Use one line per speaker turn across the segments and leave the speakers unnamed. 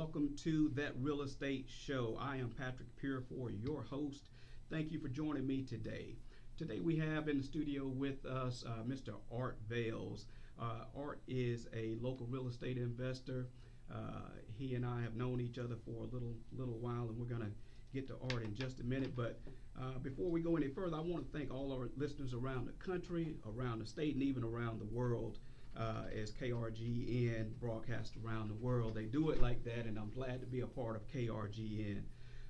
welcome to That Real Estate Show. I am Patrick Purefoy, your host. Thank you for joining me today. Today we have in the studio with us Mr. Art Vales. Art is a local real estate investor. He and I have known each other for a little while, and we're going to get to Art in just a minute. But before we go any further, I want to thank all our listeners around the country, around the state, and even around the world. As KRGN broadcasts around the world. They do it like that, and I'm glad to be a part of KRGN.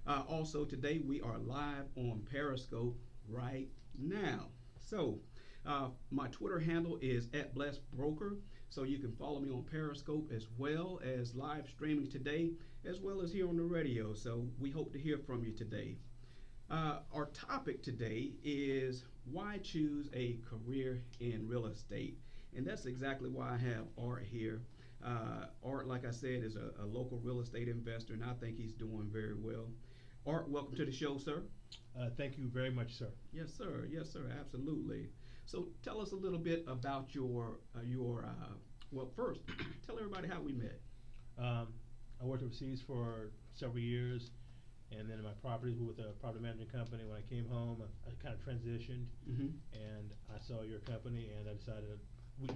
Also, today we are live on Periscope right now. So, my Twitter handle is @BlessedBroker, so you can follow me on Periscope as well as live streaming today, as well as here on the radio. So, we hope to hear from you today. Our topic today is why choose a career in real estate? And that's exactly why I have Art here. Art, like I said, is a local real estate investor, and I think he's doing very well. Art, welcome to the show, sir.
Thank you very much, sir.
Yes, sir. Yes, sir. Absolutely. So tell us a little bit about well, first, tell everybody how we met.
I worked overseas for several years, and then my properties were with a property management company. When I came home, I kind of transitioned, and I saw your company, and I decided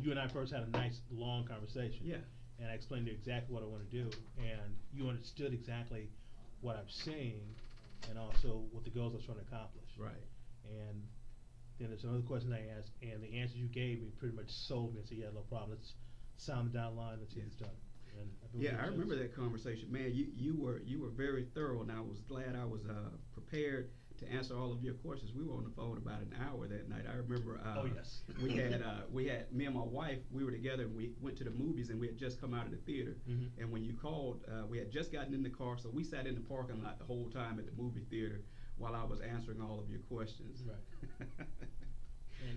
you and I first had a nice long conversation.
Yeah.
And I explained to you exactly what I want to do, and you understood exactly what I'm saying, and also what the goals I was trying to accomplish.
Right.
And then there's another question I asked, and the answers you gave me pretty much sold me and said, yeah, no problem. Let's sound down the line. Let's get this done.
Yeah, I remember that conversation, man. You were very thorough, and I was glad I was prepared to answer all of your questions. We were on the phone about an hour that night. I remember.
Oh yes.
we had me and my wife. We were together, and we went to the movies, and we had just come out of the theater. And when you called, we had just gotten in the car, so we sat in the parking lot the whole time at the movie theater while I was answering all of your questions.
Right.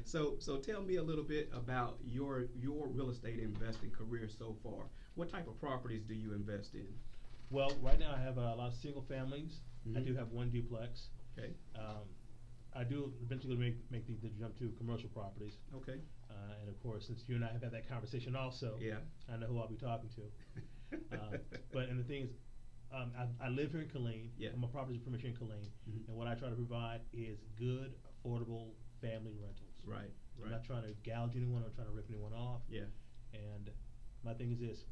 So tell me a little bit about your real estate investing career so far. What type of properties do you invest in?
Well, right now I have a lot of single families. I do have one duplex.
Okay.
I do eventually make the jump to commercial properties.
Okay.
And of course, since you and I have had that conversation also,
yeah,
I know who I'll be talking to. But and the thing is, I live here in Killeen.
Yeah.
My properties are pretty much here in Killeen, and what I try to provide is good, affordable family rentals.
Right.
I'm not trying to gouge anyone or trying to rip anyone off.
Yeah.
And my thing is this: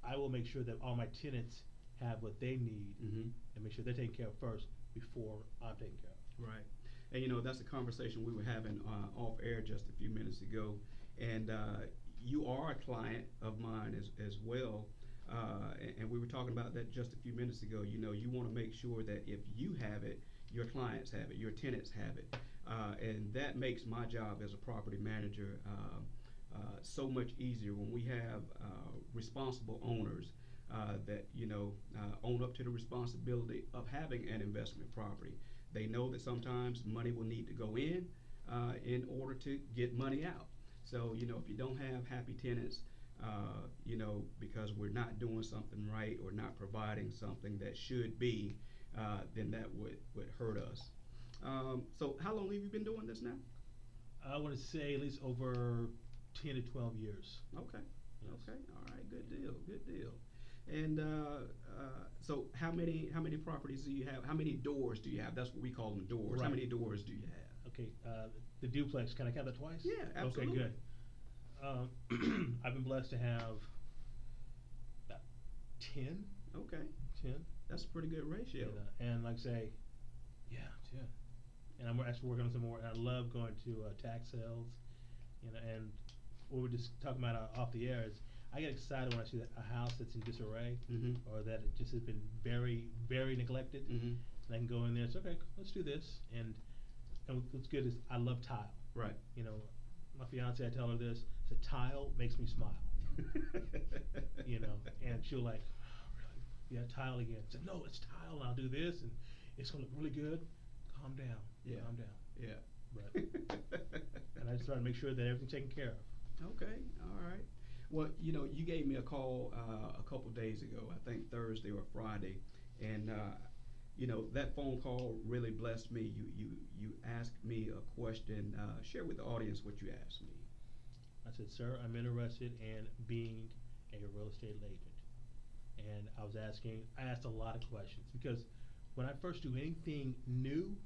I will make sure that all my tenants have what they need, and make sure they're taken care of first before I'm taken care of.
Right. And that's a conversation we were having off air just a few minutes ago, and you are a client of mine as well. And we were talking about that just a few minutes ago. You want to make sure that if you have it, your clients have it, your tenants have it. And that makes my job as a property manager so much easier when we have responsible owners that own up to the responsibility of having an investment property. They know that sometimes money will need to go in order to get money out. So if you don't have happy tenants, because we're not doing something right or not providing something that should be, then that would hurt us. So how long have you been doing this now?
I want to say at least over 10 to 12 years.
Okay.
Yes.
Okay. All right. Good deal. Good deal. And so how many properties do you have? How many doors do you have? That's what we call them, doors.
Right.
How many doors do you have?
Okay. The duplex. Can I count that twice?
Yeah, absolutely.
Okay, good. I've been blessed to have about 10.
Okay.
10.
That's a pretty good ratio.
And like I say, yeah, 10. And I'm actually working on some more. And I love going to tax sales, and what we're just talking about off the air is I get excited when I see a house that's in disarray, or that it just has been very, very neglected, and I can go in there and say, okay, let's do this. And what's good is I love tile.
Right.
My fiance, I tell her this: the tile makes me smile. And she'll like, oh, really? Yeah, tile again. I said, no, it's tile, and I'll do this, and it's gonna look really good. Calm down.
Yeah.
Calm down.
Yeah.
But and I just try to make sure that everything's taken care of.
Okay. All right. Well, you gave me a call a couple days ago, I think Thursday or Friday, and that phone call really blessed me. You asked me a question. Share with the audience what you asked me.
I said, sir, I'm interested in being a real estate agent. and I asked a lot of questions because when I first do anything new,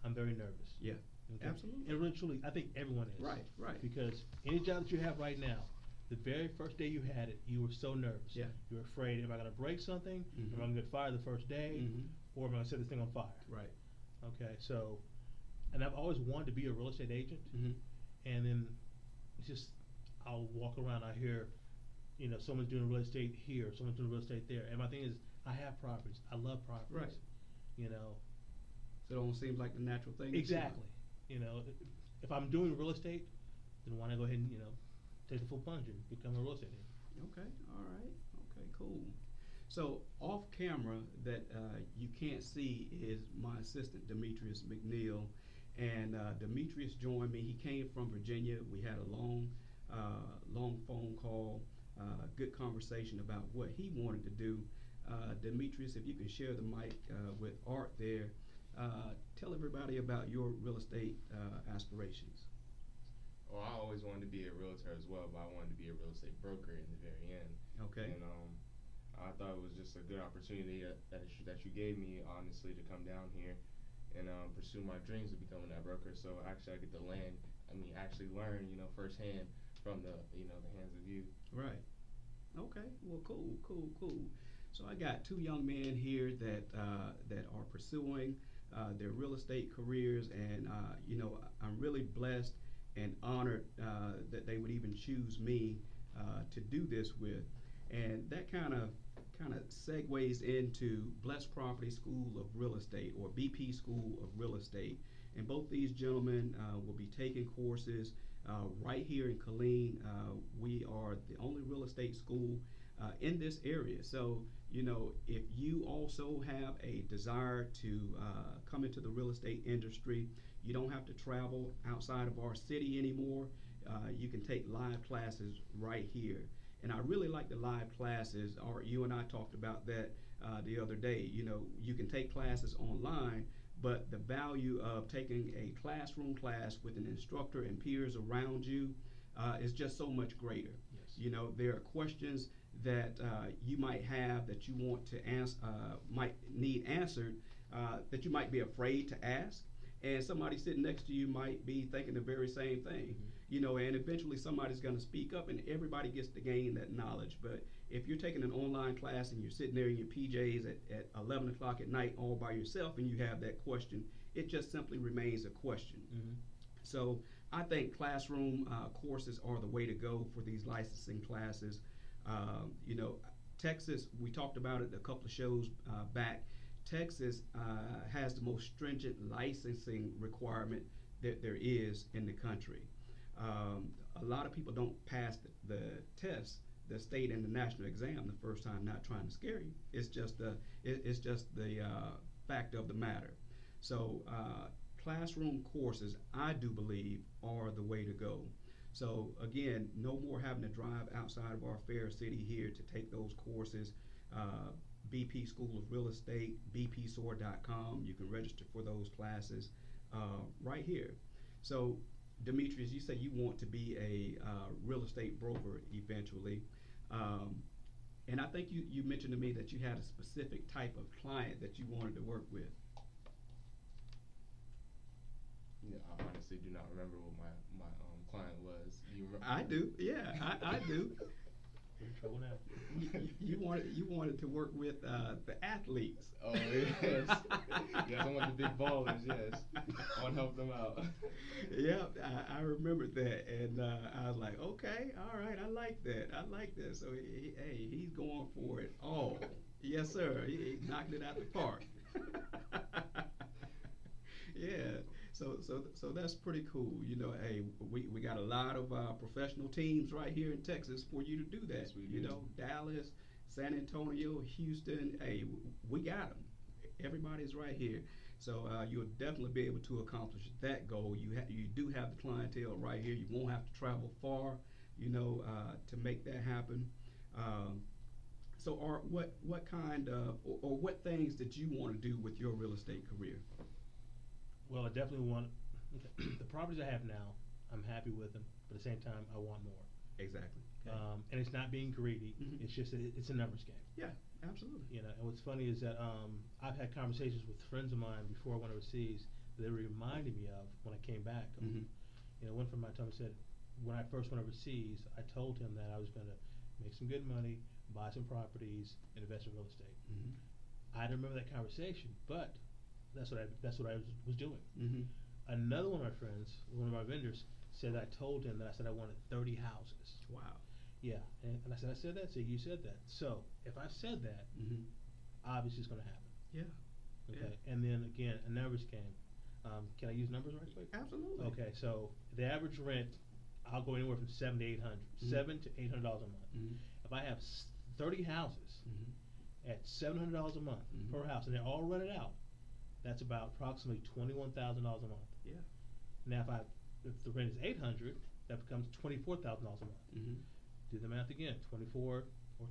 I'm very nervous.
Yeah,
Okay?
absolutely.
And really, truly, I think everyone is.
Right, right.
Because any job that you have right now, the very first day you had it, you were so nervous.
Yeah.
You were afraid, am I going to break something? Am I going to get fired the first day? Or am I going to set this thing on fire?
Right.
Okay, so, and I've always wanted to be a real estate agent. And then it's just, I'll walk around, I hear, someone's doing real estate here, someone's doing real estate there. And my thing is, I have properties. I love properties.
Right.
So
it almost seems like the natural thing.
Exactly. If I'm doing real estate, then why not go ahead and, take the full plunge and become a real estate agent?
Okay, all right. Okay, cool. So off camera that you can't see is my assistant, Demetrius McNeil. And Demetrius joined me. He came from Virginia. We had a long phone call, good conversation about what he wanted to do. Demetrius, if you can share the mic with Art there, tell everybody about your real estate aspirations.
Well, I always wanted to be a realtor as well, but I wanted to be a real estate broker in the very end.
Okay.
And I thought it was just a good opportunity that you gave me, honestly, to come down here and pursue my dreams of becoming that broker. So actually, I get to actually learn, firsthand from the hands of you.
Right. Okay. Well, cool. So I got two young men here that are pursuing their real estate careers, and I'm really blessed and honored that they would even choose me to do this with, and that kind of segues into Blessed Property School of Real Estate, or BP School of Real Estate, and both these gentlemen will be taking courses right here in Killeen. We are the only real estate school in this area, so if you also have a desire to come into the real estate industry, you don't have to travel outside of our city anymore. You can take live classes right here. And I really like the live classes. You and I talked about that the other day. You can take classes online, but the value of taking a classroom class with an instructor and peers around you is just so much greater.
Yes.
There are questions that you might have that you want to might need answered, that you might be afraid to ask. And somebody sitting next to you might be thinking the very same thing, and eventually somebody's going to speak up, and everybody gets to gain that knowledge. But if you're taking an online class and you're sitting there in your PJs at 11 o'clock at night all by yourself and you have that question, it just simply remains a question. So I think classroom courses are the way to go for these licensing classes. Texas, we talked about it a couple of shows back. Texas has the most stringent licensing requirement that there is in the country. A lot of people don't pass the test, the state and the national exam, the first time, not trying to scare you. It's just the fact of the matter. So classroom courses, I do believe, are the way to go. So again, no more having to drive outside of our fair city here to take those courses. BP School of Real Estate, bpsor.com. You can register for those classes right here. So, Demetrius, you say you want to be a real estate broker eventually. And I think you mentioned to me that you had a specific type of client that you wanted to work with.
Yeah, I honestly do not remember what my client was. You remember?
I do. Yeah, I do.
We're in trouble now.
You wanted to work with the athletes.
Oh yes, yes, I want the big ballers. Yes, I want to help them out.
Yeah, I remembered that, and I was like, okay, all right, I like that. So he's going for it all. Yes, sir. He knocked it out the park. Yeah. So that's pretty cool. Hey, we got a lot of professional teams right here in Texas for you to do that.
Yes, we do.
Dallas, San Antonio, Houston. Hey, we got them. Everybody's right here. So you'll definitely be able to accomplish that goal. You do have the clientele right here. You won't have to travel far, to make that happen. So Art, what kind of or what things did you want to do with your real estate career?
Well, I definitely want the properties I have now. I'm happy with them, but at the same time, I want more.
Exactly. Okay.
And it's not being greedy.
Mhm.
It's just it's a numbers game.
Yeah. Absolutely.
You know, and what's funny is that I've had conversations with friends of mine before I went overseas that they reminded me of when I came back.
Mm-hmm.
You know, one friend of mine told me, said, when I first went overseas, I told him that I was going to make some good money, buy some properties, and invest in real estate.
Mm-hmm.
I don't remember that conversation, but that's what I was doing.
Mm-hmm.
Another one of my friends, one of my vendors, said I told him that I said I wanted 30 houses.
Wow.
Yeah, and I said that. So you said that. So if I said that,
Mm-hmm.
obviously it's going to happen.
Yeah.
Okay.
Yeah.
And then again, numbers came. Can I use numbers right quick?
Absolutely.
Okay. So the average rent, I'll go anywhere from $700 to $800, $700 to $800 a month.
Mm-hmm.
If I have 30 houses
Mm-hmm.
at $700 a month
Mm-hmm.
per house, and they're all rented out, that's about approximately $21,000 a month.
Yeah.
Now, if the rent is 800, that becomes $24,000 a month.
Mm-hmm.
Do the math again: 24 or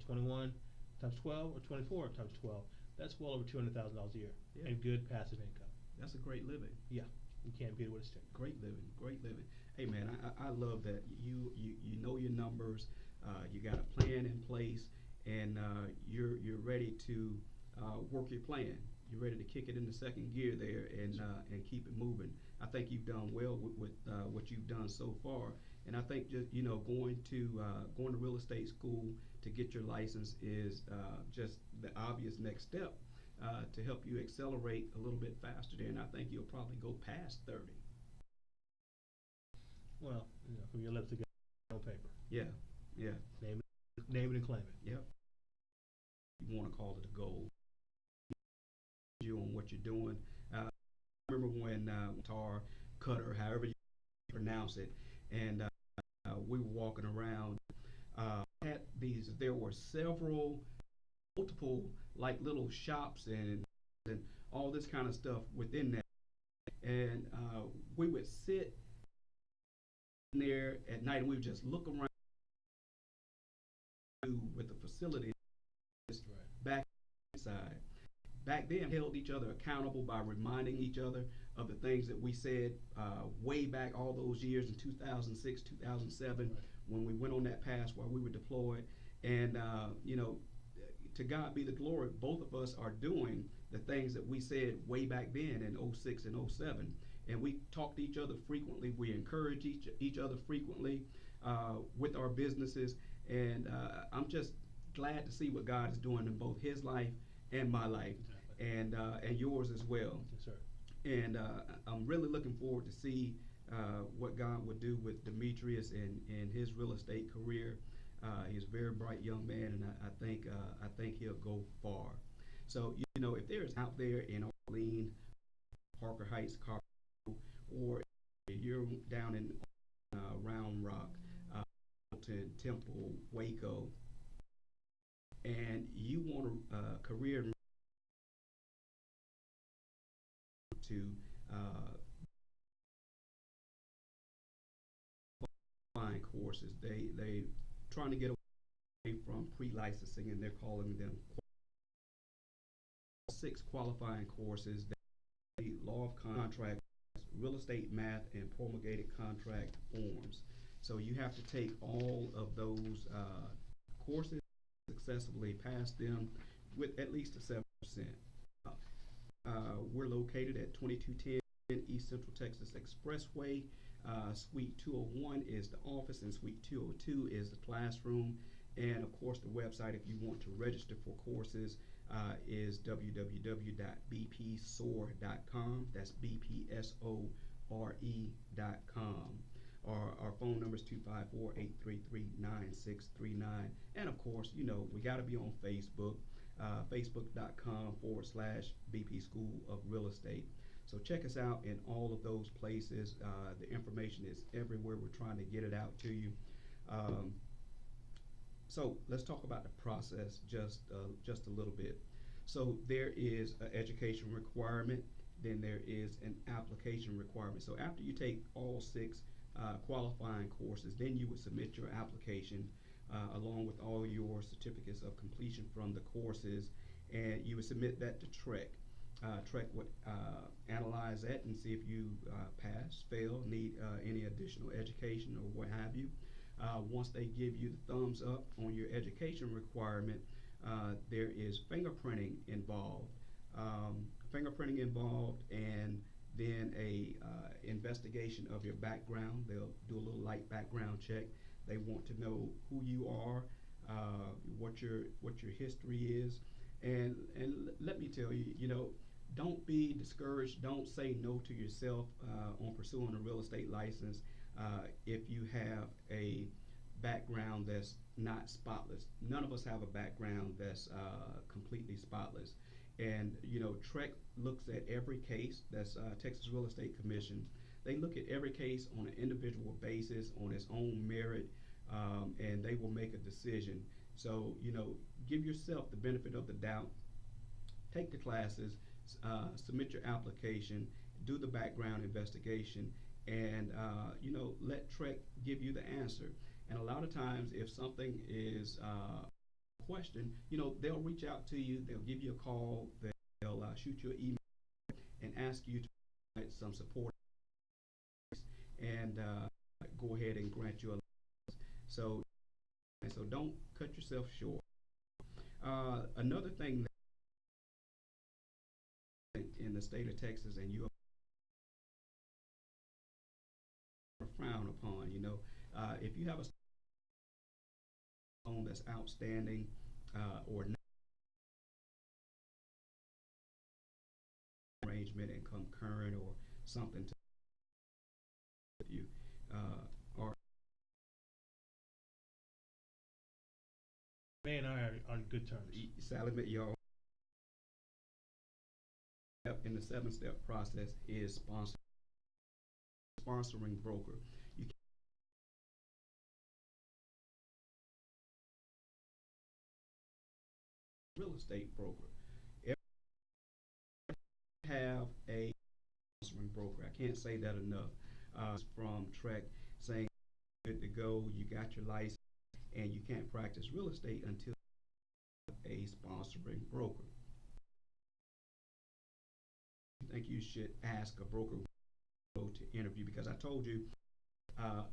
21 times 12, or 24 times 12. That's well over $200,000 a year,
Yeah.
and good passive income.
That's a great living.
Yeah, you can't beat it with a stick.
Great living. Great living. Hey man, I love that you know your numbers. You got a plan in place, and you're ready to work your plan. You're ready to kick it into second gear there and keep it moving. I think you've done well with what you've done so far, and I think just going to real estate school to get your license is just the obvious next step to help you accelerate a little bit faster there, and I think you'll probably go past 30.
Well, from your lips to God's on paper.
Yeah, yeah,
Name it and claim it.
yep. You want to call it a goal. You on what you're doing. I remember when Tar Cutter, however you pronounce it, and we were walking around. Had these. There were multiple like little shops and all this kind of stuff within that. And we would sit there at night and we would just look around with the facility
Right.
back inside. Back then, held each other accountable by reminding each other of the things that we said way back all those years in 2006, 2007,
Right.
when we went on that pass while we were deployed. And, to God be the glory, both of us are doing the things that we said way back then in '06 and '07. And we talk to each other frequently. We encourage each other frequently with our businesses. And I'm just glad to see what God is doing in both his life and my life,
Exactly.
and yours as well.
Yes, sir.
And I'm really looking forward to see what God would do with Demetrius and his real estate career. He's a very bright young man, and I think he'll go far. So if there's out there in Orleans, Parker Heights, Carmel, or you're down in Round Rock, Hamilton, Temple, Waco, and you want a career to find courses. They trying to get away from pre-licensing, and they're calling them 6 qualifying courses: law of contract, real estate math, and promulgated contract forms. So you have to take all of those courses, successfully pass them with at least a 7%. We're located at 2210 East Central Texas Expressway. Suite 201 is the office, and Suite 202 is the classroom. And of course, the website, if you want to register for courses, is www.bpsore.com. That's BPSORE.com. Our phone number is 254-833-9639. And of course, we got to be on Facebook, facebook.com/BP School of Real Estate. So check us out in all of those places. The information is everywhere. We're trying to get it out to you. So let's talk about the process just a little bit. So there is an education requirement, then there is an application requirement. So after you take all 6 qualifying courses, then you would submit your application along with all your certificates of completion from the courses, and you would submit that to TREC. TREC would analyze that and see if you pass, fail, need any additional education or what have you. Once they give you the thumbs up on your education requirement, There is fingerprinting involved, and then a investigation of your background. They'll do a little light background check. They want to know who you are, what your history is, and let me tell you, don't be discouraged. Don't say no to yourself on pursuing a real estate license if you have a background that's not spotless. None of us have a background that's completely spotless. And TREC looks at every case. That's Texas Real Estate Commission. They look at every case on an individual basis, on its own merit, and they will make a decision. So give yourself the benefit of the doubt. Take the classes, submit your application, do the background investigation, and let TREC give you the answer. And a lot of times, if something is question, they'll reach out to you, they'll give you a call, they'll shoot you an email and ask you to provide some support and go ahead and grant you a license. So don't cut yourself short. Another thing that in the state of Texas, and you are frowned upon, if you have a loan that's outstanding or not arrangement and come current or something to you or
May and I are on good terms.
Sally, y'all in the 7-step process is sponsoring broker. You real estate broker. Have a sponsoring broker. I can't say that enough. From TREC saying good to go, you got your license, and you can't practice real estate until a sponsoring broker. I think you should ask a broker to interview, because I told you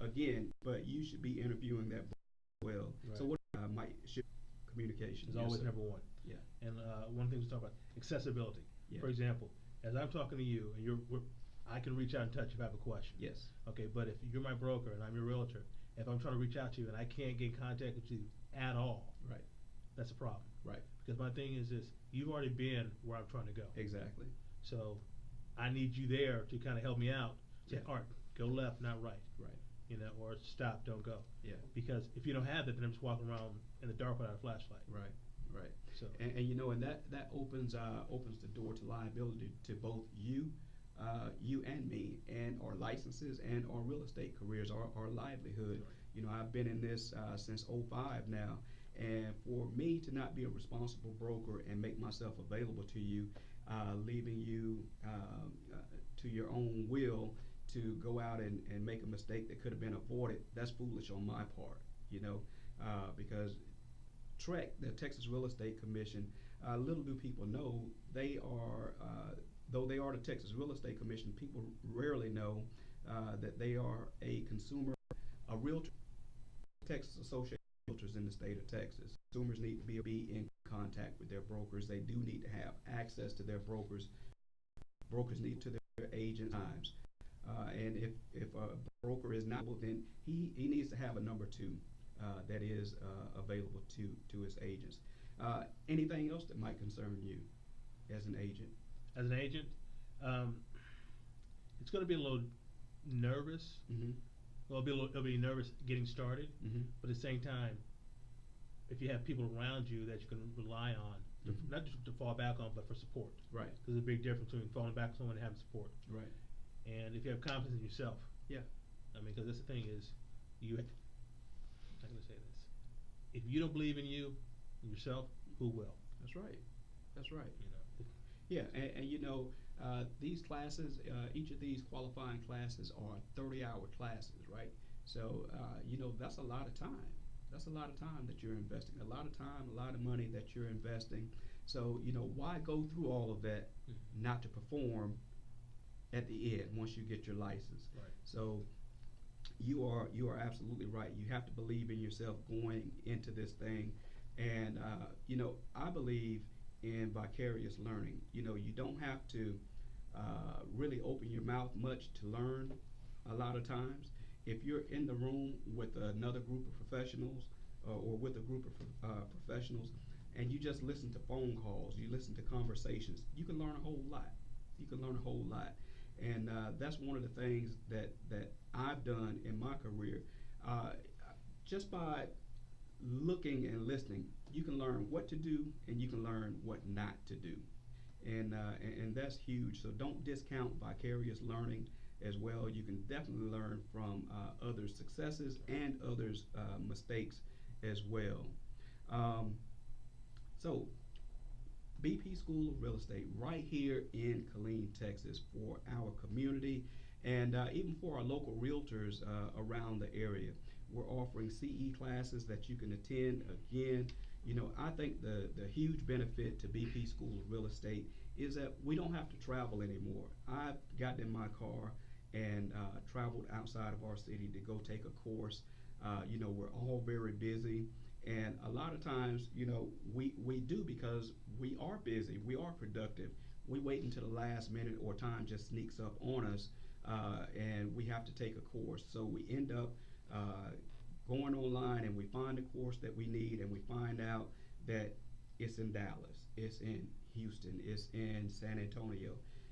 again, but you should be interviewing that well.
Right.
So what should communication?
Is always number one.
Yeah.
And one thing to talk about, accessibility.
Yeah.
For example, as I'm talking to you, and I can reach out and touch if I have a question.
Yes.
Okay, but if you're my broker and I'm your realtor, if I'm trying to reach out to you and I can't get in contact with you at all,
right,
that's a problem.
Right.
Because my thing is this: you've already been where I'm trying to go.
Exactly.
So I need you there to kind of help me out. Say,
Yeah.
Art, go left, not right.
Right.
Or stop, don't go.
Yeah.
Because if you don't have that, then I'm just walking around in the dark without a flashlight.
Right. Right.
So
and that opens the door to liability to both you and me, and our licenses and our real estate careers, our livelihood.
Sure.
I've been in this since '05 now, and for me to not be a responsible broker and make myself available to you, leaving you to your own will to go out and make a mistake that could have been avoided, that's foolish on my part, because TREC, the Texas Real Estate Commission, little do people know, they are, though they are the Texas Real Estate Commission, people rarely know that they are a realtor, Texas Association of Realtors in the state of Texas. Consumers need to be in contact with their brokers. They do need to have access to their brokers. Brokers need to their agent times. And if a broker is not, well, then he needs to have a number two that is available to his agents. Anything else that might concern you as an agent?
As an agent, it's going to be a little nervous.
Mm-hmm.
Well, it'll be nervous getting started,
Mm-hmm.
but at the same time, if you have people around you that you can rely on,
Mm-hmm.
not just to fall back on, but for support.
Right.
There's a big difference between falling back on someone and having support.
Right.
And if you have confidence in yourself,
Yeah.
I mean, because that's the thing is, I'm going to say this: if you don't believe in yourself, who will?
That's right. That's right.
You know.
Yeah, and these classes, each of these qualifying classes are 30-hour classes, right? So, that's a lot of time. That's a lot of time that you're investing, a lot of time, a lot of money that you're investing. So, why go through all of that not to perform at the end once you get your license?
Right.
So, you are absolutely right. You have to believe in yourself going into this thing, And I believe in vicarious learning. You don't have to really open your mouth much to learn a lot of times. If you're in the room with another group of professionals or with a group of professionals and you just listen to phone calls, you listen to conversations, you can learn a whole lot. You can learn a whole lot. And that's one of the things that I've done in my career. Uh, just by looking and listening, you can learn what to do and you can learn what not to do. And that's huge. So don't discount vicarious learning as well. You can definitely learn from others' successes and others' mistakes as well. Um, so BP School of Real Estate right here in Killeen, Texas for our community and even for our local realtors around the area. We're offering CE classes that you can attend. Again, I think the huge benefit to BP School of Real Estate is that we don't have to travel anymore. I've gotten in my car and traveled outside of our city to go take a course. We're all very busy. And a lot of times, we do because we are busy, we are productive. We wait until the last minute or time just sneaks up on us and we have to take a course. So we end up uh, going online and we find the course that we need and we find out that it's in Dallas, it's in Houston, it's in San Antonio.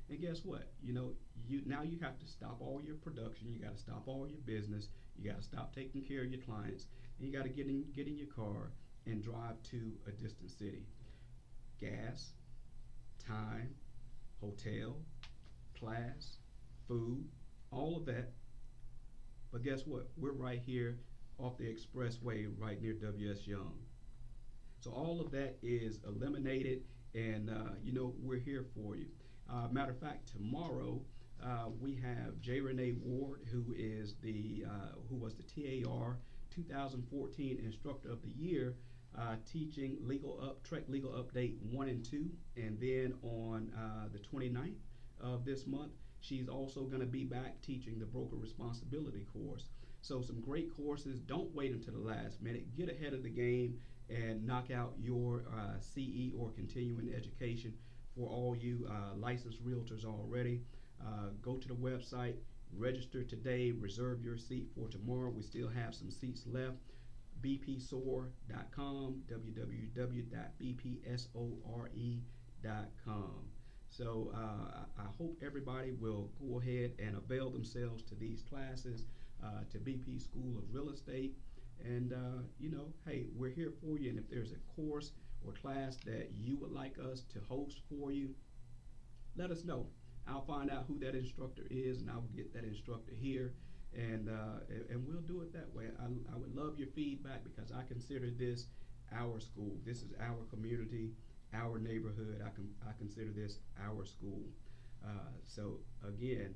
And guess what? You have to stop all your production, you got to stop all your business, you got to stop taking care of your clients, and you got to get in your car and drive to a distant city. Gas, time, hotel, class, food, all of that. But guess what? We're right here off the expressway right near W.S. Young. So all of that is eliminated, and we're here for you. Matter of fact, tomorrow we have J. Renee Ward, who was the TAR 2014 Instructor of the Year, teaching Trek Legal Update 1 and 2, and then on the 29th of this month, she's also going to be back teaching the Broker Responsibility course. So some great courses. Don't wait until the last minute. Get ahead of the game and knock out your CE or continuing education. For all you licensed realtors already, go to the website, register today, reserve your seat for tomorrow. We still have some seats left. bpsore.com, www.bpsore.com. So I hope everybody will go ahead and avail themselves to these classes, to BP School of Real Estate. And, hey, we're here for you. And if there's a course or class that you would like us to host for you, let us know. I'll find out who that instructor is, and I'll get that instructor here, and we'll do it that way. I would love your feedback because I consider this our school. This is our community, our neighborhood. I consider this our school. So again,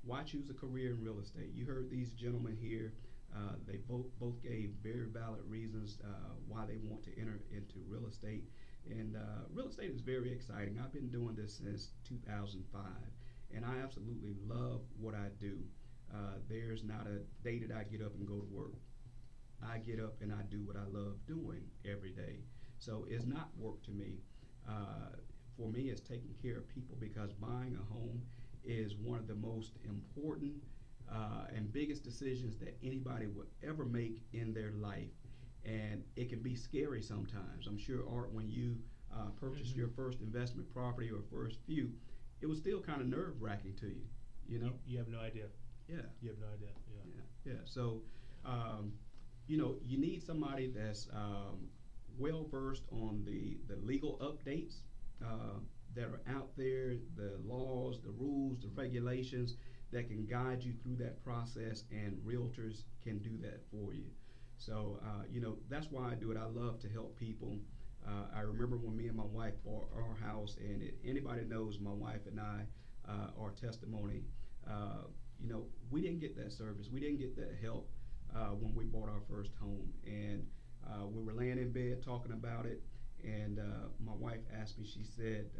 why choose a career in real estate? You heard these gentlemen here. They both gave very valid reasons why they want to enter into real estate. And real estate is very exciting. I've been doing this since 2005, and I absolutely love what I do. There's not a day that I get up and go to work. I get up and I do what I love doing every day. So it's not work to me. For me, it's taking care of people because buying a home is one of the most important and biggest decisions that anybody will ever make in their life. And it can be scary sometimes. I'm sure, Art, when you purchased your first investment property or first few, it was still kind of nerve-wracking to you,
You have no idea.
Yeah.
You have no idea.
Yeah. Yeah. So, you need somebody that's well-versed on the legal updates that are out there, the laws, the rules, the regulations that can guide you through that process, and realtors can do that for you. So, that's why I do it. I love to help people. I remember when me and my wife bought our house, and anybody knows my wife and I, our testimony, we didn't get that service. We didn't get that help when we bought our first home. And we were laying in bed talking about it, and my wife asked me, she said,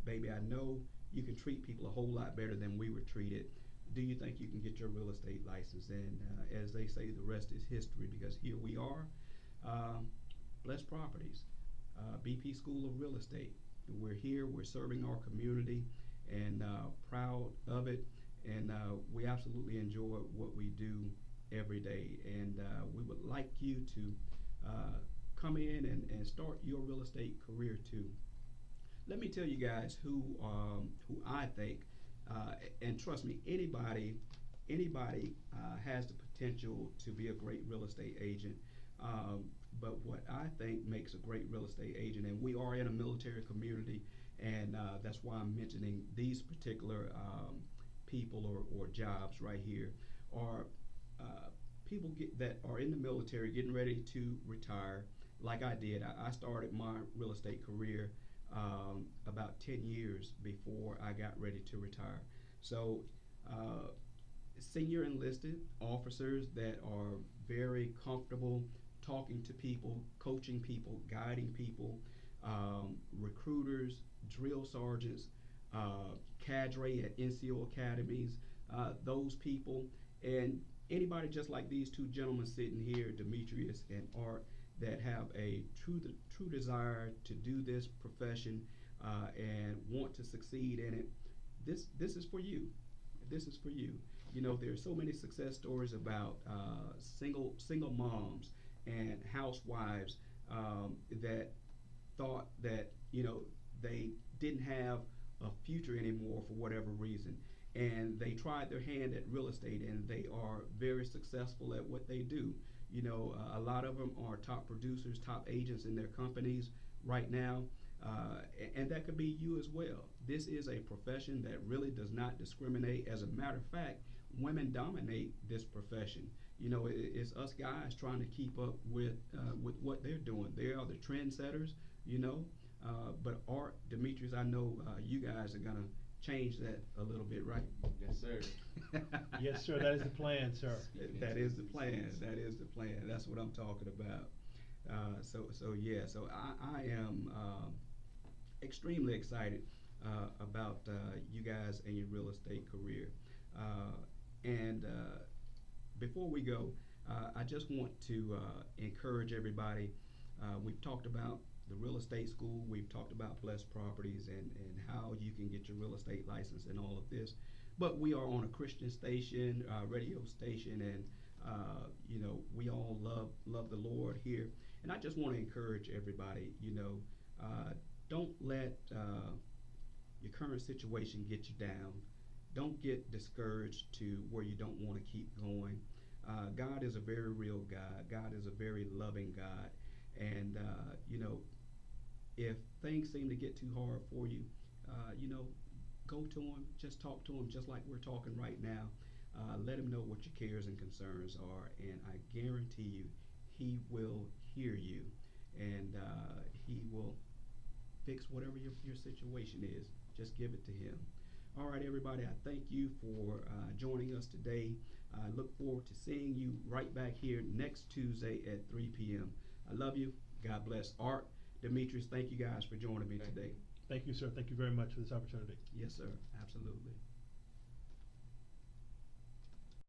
baby, I know you can treat people a whole lot better than we were treated. Do you think you can get your real estate license? And as they say, the rest is history, because here we are. Um, Blessed Properties, BP School of Real Estate. We're here, we're serving our community, and proud of it. And we absolutely enjoy what we do every day. And we would like you to come in and start your real estate career too. Let me tell you guys who I think, and trust me, anybody has the potential to be a great real estate agent. But what I think makes a great real estate agent, and we are in a military community, and that's why I'm mentioning these particular people or jobs right here, are people that are in the military getting ready to retire, like I did. I started my real estate career about 10 years before I got ready to retire. So, senior enlisted officers that are very comfortable talking to people, coaching people, guiding people, recruiters, drill sergeants, cadre at NCO academies, those people, and anybody just like these two gentlemen sitting here, Demetrius and Art, that have a true desire to do this profession and want to succeed in it. This is for you. This is for you. You know, there's so many success stories about single moms and housewives that thought that they didn't have a future anymore for whatever reason, and they tried their hand at real estate, and they are very successful at what they do. A lot of them are top producers, top agents in their companies right now, and that could be you as well. This is a profession that really does not discriminate. As a matter of fact, women dominate this profession. It's us guys trying to keep up with what they're doing. They are the trendsetters. But Art, Demetrius, I know you guys are gonna change that a little bit, right?
Yes, sir.
Yes, sir. That is the plan, sir.
That is the plan. That is the plan. That's what I'm talking about. So I am extremely excited about you guys and your real estate career. And before we go, I just want to encourage everybody. We've talked about the real estate school. We've talked about Blessed Properties and how you can get your real estate license and all of this. But we are on a Christian station, radio station, and we all love the Lord here. And I just want to encourage everybody. Don't let your current situation get you down. Don't get discouraged to where you don't want to keep going. God is a very real God. God is a very loving God. And, if things seem to get too hard for you, go to Him, just talk to Him, just like we're talking right now. Let Him know what your cares and concerns are, and I guarantee you, He will hear you, and He will fix whatever your situation is. Just give it to Him. All right, everybody, I thank you for joining us today. I look forward to seeing you right back here next Tuesday at 3 p.m. I love you. God bless. Art, Demetrius, thank you guys for joining me today.
Thank you, sir. Thank you very much for this opportunity.
Yes, sir. Absolutely.